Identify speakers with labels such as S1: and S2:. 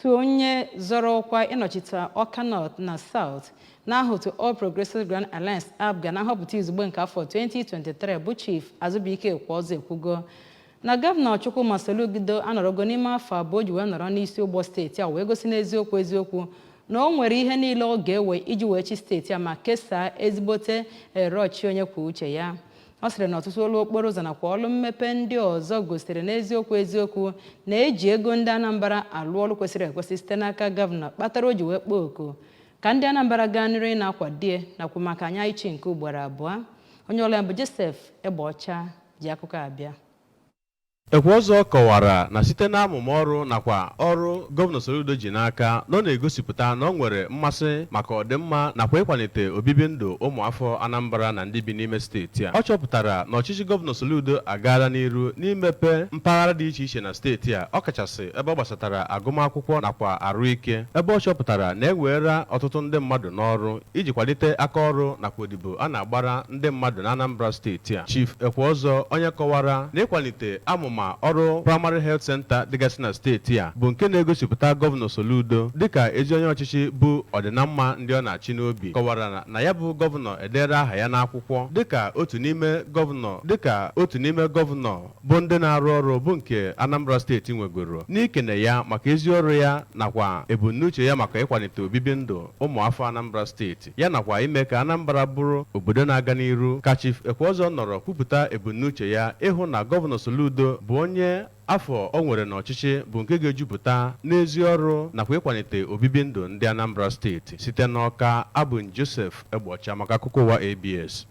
S1: onye zọrọ ọkwa ịnọchite Awka North na South n'aha otu All Progressives Grand Alliance APGA na nhọpụta izugbe nke afọ 2023 bụ Chief Azubike Ekweozor ekwugo na Gọvanọ Chukwuma Soludo anọrọgo n'ime afọ abụọ ji wee nọrọ n'isi ụgbọ steeti a wee gosi n'eziokwu na o nwere ihe niile ọ ga-ewe iji wee chi steeti a ma kesaa ezigbote ọchịchị onye kwuo uche ya. Ọ sịrị na ọtụtụ ụlọ okporo ụzọ nakwa ọrụ mmepe ndị ọzọ gosiri n'eziokwu na-eji ego ndị Anambra alụ ọrụ kwesịrị ekwesị site n'aka gọvanọ kpatara o ji wee kpọọ oku ka ndị Anambra gaa n'ihu na-akwadie nakwa maka anya ichi nke ugboro abụọ. Onye ọrụ ya bụ Joseph Egbeọcha ji akụkọ abịa.
S2: Ekweozor kọwara na site n'amụma ọrụ nakwa ọrụ gọvanọ Soludo ji n'aka na ọ na-egosipụta na ọ nwere mmasị maka ọdịmma nakwa ịkwalite obibi ndụ ụmụafọ Anambra na ndị bi n'ime steeti a. Ọ chọpụtara na ọchịchị gọvanọ Soludo agaala n'iru n'imepe mpaghara dị iche iche na steeti a, ọkachasị ebe ọ gbasatara agụmakwụkwọ nakwa arụike, ebe ọ chọpụtara na eweera ọtụtụ ndị mmadụ n'ọrụ iji kwalite aka ọrụ nakwa odibo a na-agbara ndị mmadụ na Anambra steeti a. Chief Ekweozor onye kọwara na ịkwalite amụma ọrụ Primary Health Center dịgasị na steeti a bụ nke na-egosipụta gọvanọ Soludo dịka ezi onye ọchịchị bụ ọdịnamma ndị ọ na-achị n'obi. Kọwara na ya bụ gọvanọ edere aha ya n'akwụkwọ dịka otu n'ime gọvanọ bụ ndị na-arụ ọrụ bụ nke Anambra steeti nwegoro, n'ikene ya maka ezi ọrụ ya nakwa ebumnuche ya maka ịkwalite obibi ndụ ụmụafọ Anambra steeti ya nakwa ime ka Anambra bụrụ obodo na-aga n'iru. Ka Chief Ekweozor nọrọ kwupụta ebumnuche ya ịhụ na gọvanọ Soludo bụ onye afọ o nwere n'ọchịchị bụ nke ga-ejupụta n'ezi ọrụ nakwa ịkwalite obibi ndụ ndị Anambra steeti. Site n'Awka, abụ Joseph Egbeọcha maka akụkọ ụwa ABS.